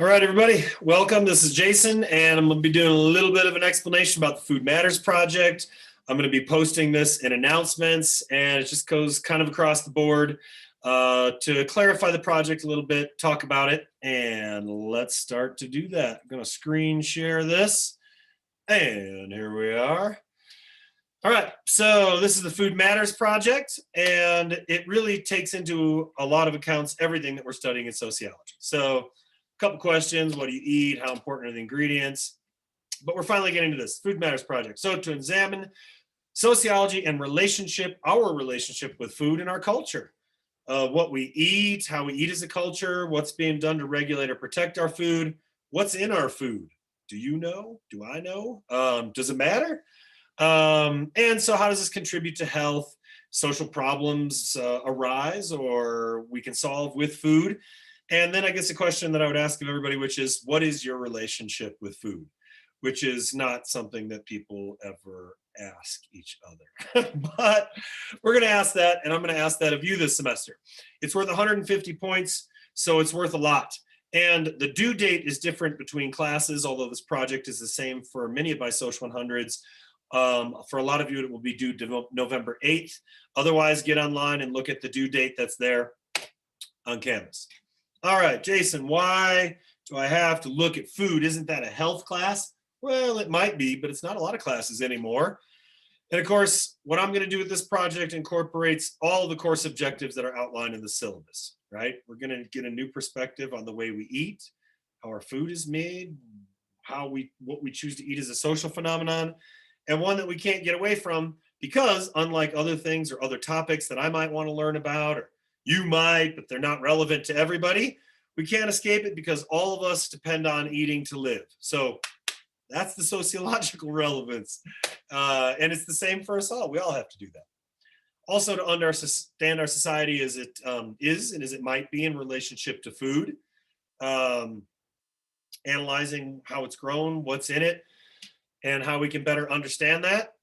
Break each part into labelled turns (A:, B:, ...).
A: All right, everybody, welcome. This is Jason, and I'm going to be doing a little bit of an explanation about the Food Matters Project. I'm going to be posting this in announcements, and it just goes kind of across the board to clarify the project a little bit, talk about it, and let's start to do that. I'm going to screen share this, and here we are. All right, so this is the Food Matters Project, and it really takes into a lot of accounts everything that we're studying in sociology. So couple questions: what do you eat, how important are the ingredients? But we're finally getting to this Food Matters Project. So to examine sociology and our relationship with food in our culture, what we eat, how we eat as a culture, what's being done to regulate or protect our food, what's in our food. Do you know? Do I know? Does it matter? And so how does this contribute to health? Social problems arise or we can solve with food. And then I guess a question that I would ask of everybody, which is, what is your relationship with food? Which is not something that people ever ask each other. But we're going to ask that, and I'm going to ask that of you this semester. It's worth 150 points, so it's worth a lot. And the due date is different between classes, although this project is the same for many of my Social 100s. For a lot of you, it will be due November 8th. Otherwise, get online and look at the due date that's there on Canvas. All right, Jason, why do I have to look at food? Isn't that a health class? Well, it might be, but it's not a lot of classes anymore. And of course, what I'm going to do with this project incorporates all of the course objectives that are outlined in the syllabus, right? We're going to get a new perspective on the way we eat, how our food is made, what we choose to eat as a social phenomenon, and one that we can't get away from because, unlike other things or other topics that I might want to learn about, or you might, but they're not relevant to everybody, we can't escape it because all of us depend on eating to live. So that's the sociological relevance. And it's the same for us all. We all have to do that. Also, to understand our society as it is and as it might be in relationship to food, analyzing how it's grown, what's in it, and how we can better understand that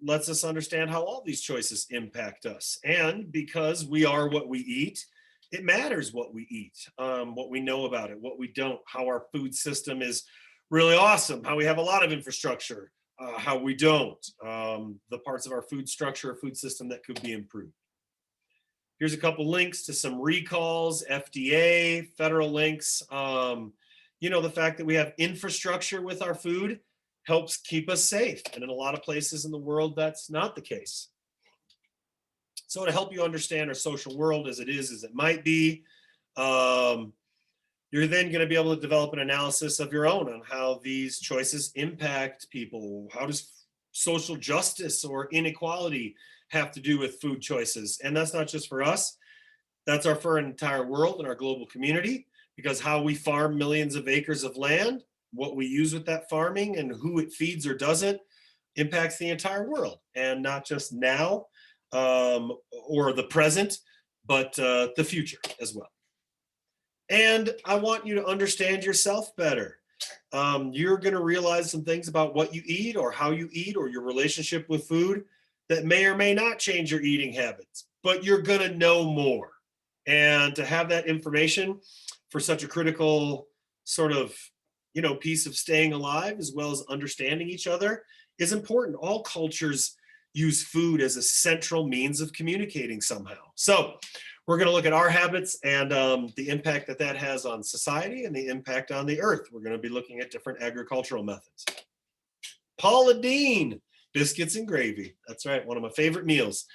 A: lets us understand how all these choices impact us. And because we are what we eat, it matters what we eat, what we know about it, what we don't, how our food system is really awesome, how we have a lot of infrastructure, how we don't, the parts of our food structure or food system that could be improved. Here's a couple links to some recalls, FDA, federal links. The fact that we have infrastructure with our food helps keep us safe. And in a lot of places in the world, that's not the case. So to help you understand our social world as it is, as it might be, you're then going to be able to develop an analysis of your own on how these choices impact people. How does social justice or inequality have to do with food choices? And that's not just for us. That's for an entire world and our global community, because how we farm millions of acres of land, what we use with that farming and who it feeds or doesn't impacts the entire world, and not just now or the present, but the future as well. And I want you to understand yourself better. You're going to realize some things about what you eat or how you eat or your relationship with food that may or may not change your eating habits, but you're going to know more. And to have that information for such a critical sort of piece of staying alive, as well as understanding each other, is important. All cultures use food as a central means of communicating somehow. So we're going to look at our habits and the impact that has on society and the impact on the earth. We're going to be looking at different agricultural methods. Paula Deen, biscuits and gravy. That's right, one of my favorite meals.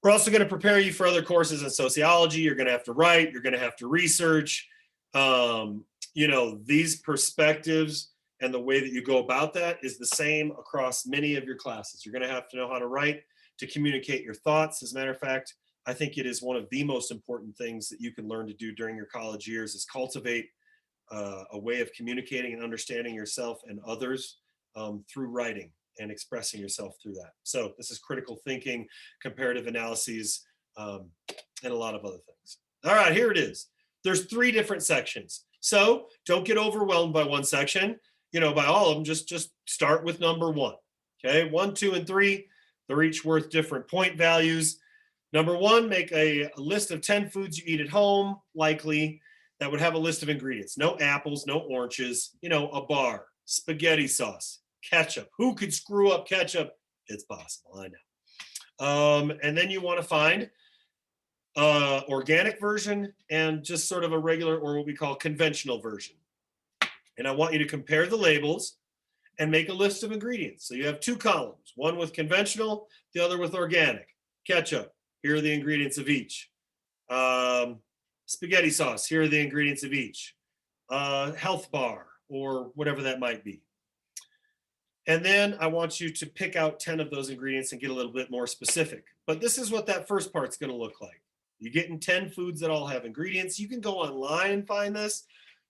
A: We're also going to prepare you for other courses in sociology. You're going to have to write, you're going to have to research. These perspectives and the way that you go about that is the same across many of your classes. You're going to have to know how to write, to communicate your thoughts. As a matter of fact, I think it is one of the most important things that you can learn to do during your college years is cultivate a way of communicating and understanding yourself and others through writing and expressing yourself through that. So this is critical thinking, comparative analyses, and a lot of other things. All right, here it is. There's 3 different sections. So don't get overwhelmed by one section, by all of them. Just start with number 1. Okay, 1, 2, and 3, they're each worth different point values. Number 1, make a list of 10 foods you eat at home, likely, that would have a list of ingredients. No apples, no oranges, you know, a bar, spaghetti sauce, ketchup. Who could screw up ketchup? It's possible, I know. And then you want to find organic version and just sort of a regular, or what we call conventional version. And I want you to compare the labels and make a list of ingredients. So you have two columns, one with conventional, the other with organic. Ketchup, here are the ingredients of each. Spaghetti sauce, here are the ingredients of each. Health bar, or whatever that might be. And then I want you to pick out 10 of those ingredients and get a little bit more specific. But this is what that first part's going to look like. You're getting 10 foods that all have ingredients. You can go online and find this.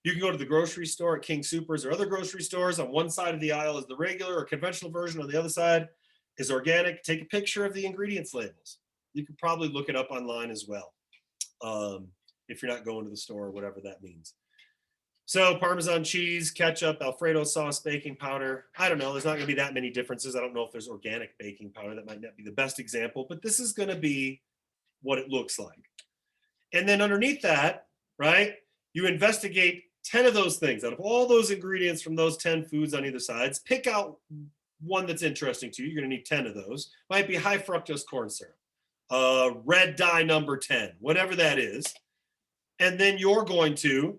A: You can go to the grocery store at King Soopers or other grocery stores. On one side of the aisle is the regular or conventional version. On the other side is organic. Take a picture of the ingredients labels. You can probably look it up online as well, if you're not going to the store or whatever that means. So Parmesan cheese, ketchup, Alfredo sauce, baking powder. I don't know. There's not going to be that many differences. I don't know if there's organic baking powder. That might not be the best example, but this is going to be what it looks like. And then underneath that, right, you investigate 10 of those things. Out of all those ingredients from those 10 foods on either sides, pick out one that's interesting to you. You're going to need 10 of those. Might be high fructose corn syrup, red dye number 10, whatever that is. And then you're going to,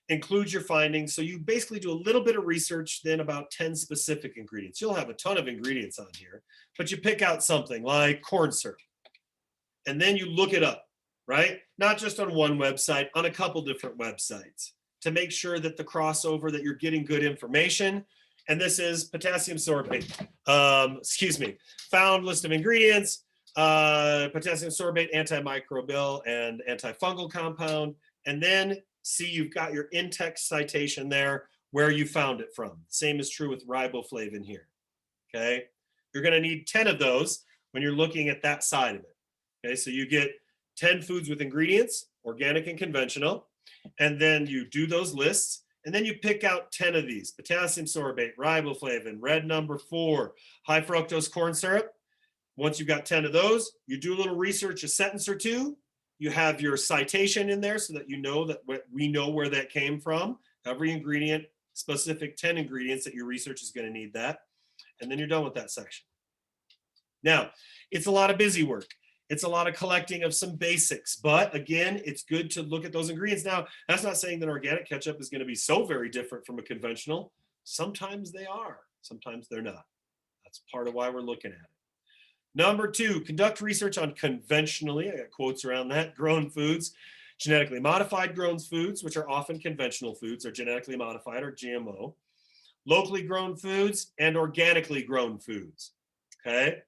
A: include your findings. So you basically do a little bit of research, then about 10 specific ingredients. You'll have a ton of ingredients on here, but you pick out something like corn syrup. And then you look it up, right? Not just on one website, on a couple different websites to make sure that the crossover, that you're getting good information. And this is potassium sorbate, found list of ingredients, potassium sorbate, antimicrobial and antifungal compound. And then see, you've got your in-text citation there where you found it from. Same is true with riboflavin here, okay? You're gonna need 10 of those when you're looking at that side of it, okay? So you get 10 foods with ingredients, organic and conventional, and then you do those lists, and then you pick out 10 of these: potassium sorbate, riboflavin, red number 4, high fructose corn syrup. Once you've got 10 of those, you do a little research, a sentence or two. You have your citation in there so that you know that we know where that came from. Every ingredient, specific 10 ingredients that your research is going to need that. And then you're done with that section. Now, it's a lot of busy work. It's a lot of collecting of some basics, but again, it's good to look at those ingredients. Now, that's not saying that organic ketchup is going to be so very different from a conventional. Sometimes they are, sometimes they're not. That's part of why we're looking at it. Number 2, conduct research on conventionally, I got quotes around that, grown foods, genetically modified grown foods, which are often conventional foods, or genetically modified or GMO, locally grown foods, and organically grown foods, okay?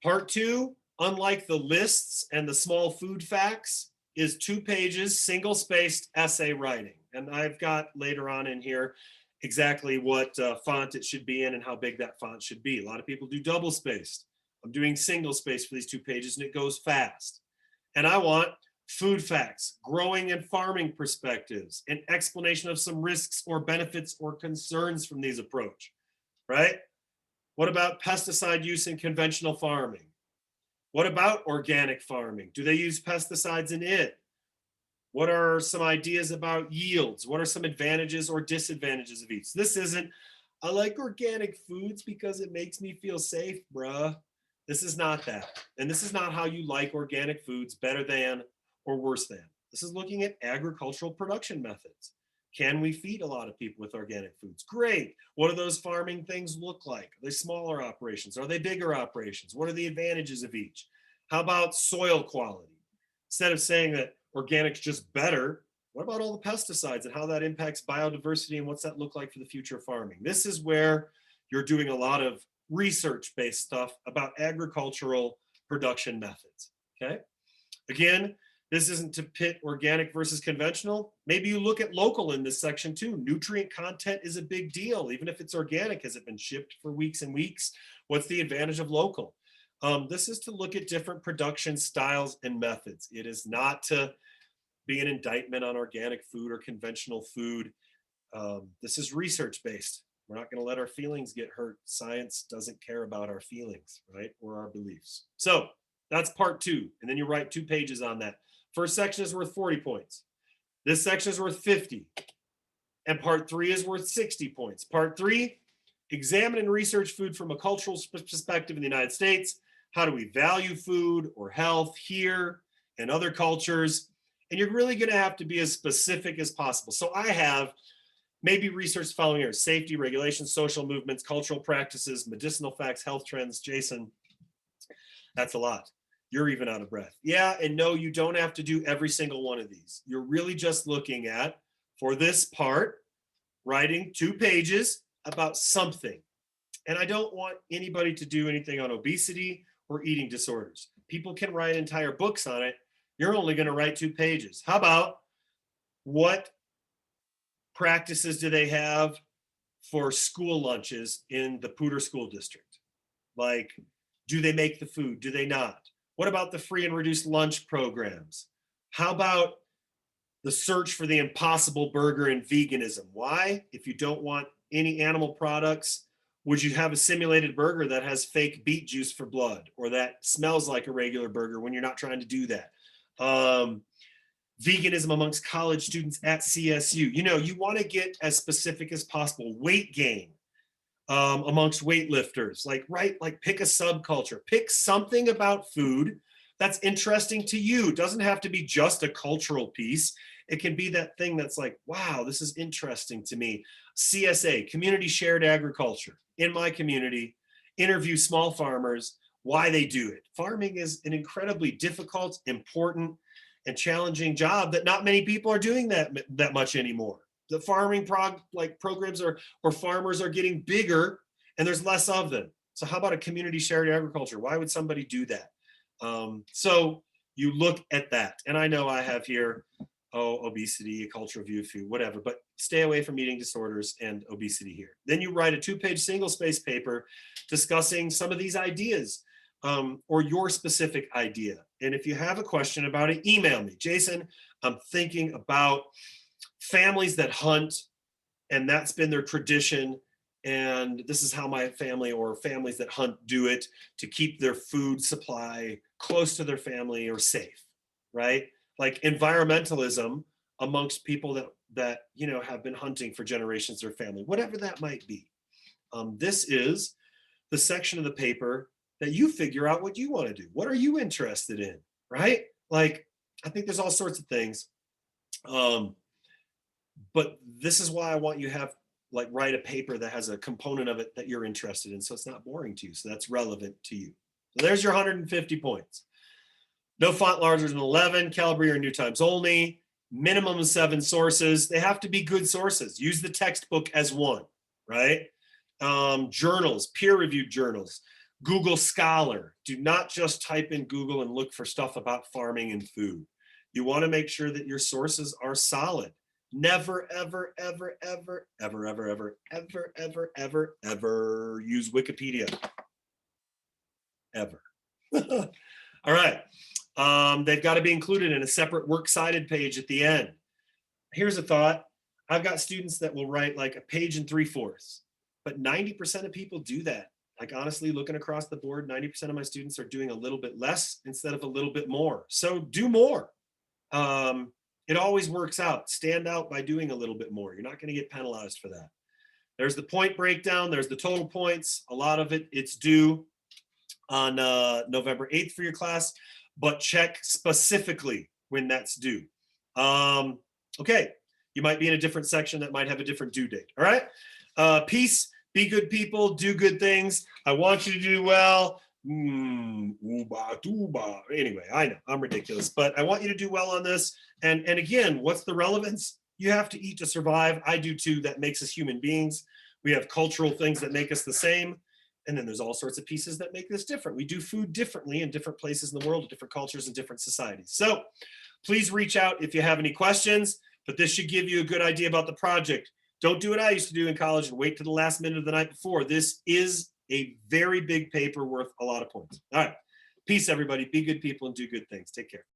A: Part 2, unlike the lists and the small food facts, is 2 pages, single-spaced essay writing. And I've got later on in here exactly what font it should be in and how big that font should be. A lot of people do double-spaced. I'm doing single space for these 2 pages and it goes fast. And I want food facts, growing and farming perspectives, an explanation of some risks or benefits or concerns from these approach, right? What about pesticide use in conventional farming? What about organic farming? Do they use pesticides in it? What are some ideas about yields? What are some advantages or disadvantages of each? This isn't, I like organic foods because it makes me feel safe, bruh. This is not that. And this is not how you like organic foods better than or worse than. This is looking at agricultural production methods. Can we feed a lot of people with organic foods? Great. What do those farming things look like? Are they smaller operations? Are they bigger operations? What are the advantages of each? How about soil quality? Instead of saying that organic's just better, what about all the pesticides and how that impacts biodiversity and what's that look like for the future of farming? This is where you're doing a lot of research-based stuff about agricultural production methods, okay? Again, this isn't to pit organic versus conventional. Maybe you look at local in this section too. Nutrient content is a big deal. Even if it's organic, has it been shipped for weeks and weeks? What's the advantage of local? This is to look at different production styles and methods. It is not to be an indictment on organic food or conventional food. This is research-based. We're not going to let our feelings get hurt. Science doesn't care about our feelings, right? Or our beliefs. So that's part 2. And then you write 2 pages on that. First section is worth 40 points. This section is worth 50. And part 3 is worth 60 points. Part 3, examine and research food from a cultural perspective in the United States. How do we value food or health here and other cultures? And you're really going to have to be as specific as possible. So I have maybe research following here: safety, regulations, social movements, cultural practices, medicinal facts, health trends. Jason, that's a lot. You're even out of breath. Yeah, and no, you don't have to do every single one of these. You're really just looking at, for this part, writing 2 pages about something. And I don't want anybody to do anything on obesity or eating disorders. People can write entire books on it. You're only going to write 2 pages. How about, what practices do they have for school lunches in the Poudre School District? Like, do they make the food? Do they not? What about the free and reduced lunch programs? How about the search for the impossible burger and veganism? Why? If you don't want any animal products, would you have a simulated burger that has fake beet juice for blood, or that smells like a regular burger when you're not trying to do that? Veganism amongst college students at CSU. You know, you want to get as specific as possible. Weight gain amongst weightlifters. Like, right, like pick a subculture. Pick something about food that's interesting to you. It doesn't have to be just a cultural piece. It can be that thing that's like, wow, this is interesting to me. CSA, community shared agriculture. In my community, interview small farmers, why they do it. Farming is an incredibly difficult, important, and challenging job that not many people are doing that much anymore. The farming programs or farmers are getting bigger, and there's less of them. So how about a community shared agriculture? Why would somebody do that? So you look at that. And I know I have here, obesity, a cultural view of food, whatever, but stay away from eating disorders and obesity here. Then you write a 2-page single-space paper discussing some of these ideas, or your specific idea. And if you have a question about it, email me. Jason, I'm thinking about families that hunt, and that's been their tradition, and this is how my family or families that hunt do it to keep their food supply close to their family or safe, right? Like environmentalism amongst people that you know have been hunting for generations, their family, whatever that might be. This is the section of the paper that you figure out what you want to do. What are you interested in, right? Like, I think there's all sorts of things. But this is why I want you to have, like, write a paper that has a component of it that you're interested in, so it's not boring to you, so that's relevant to you. So there's your 150 points. No font larger than 11, Calibri or New Times only, minimum of 7 sources. They have to be good sources. Use the textbook as one, right? Journals, peer-reviewed journals. Google Scholar. Do not just type in Google and look for stuff about farming and food. You want to make sure that your sources are solid. Never, ever, ever, ever, ever, ever, ever, ever, ever, ever, ever use Wikipedia. Ever. All right. They've got to be included in a separate works cited page at the end. Here's a thought. I've got students that will write like a page and 3/4, but 90% of people do that. Like, honestly, looking across the board, 90% of my students are doing a little bit less instead of a little bit more. So do more. It always works out. Stand out by doing a little bit more. You're not going to get penalized for that. There's the point breakdown. There's the total points. A lot of it, it's due on November 8th for your class, but check specifically when that's due. Okay, you might be in a different section that might have a different due date. All right, peace. Be good people, do good things. I want you to do well. Anyway, I know I'm ridiculous, but I want you to do well on this. And again, what's the relevance? You have to eat to survive. I do too. That makes us human beings. We have cultural things that make us the same. And then there's all sorts of pieces that make this different. We do food differently in different places in the world, different cultures and different societies. So please reach out if you have any questions, but this should give you a good idea about the project. Don't do what I used to do in college and wait to the last minute of the night before. This is a very big paper worth a lot of points. All right. Peace, everybody. Be good people and do good things. Take care.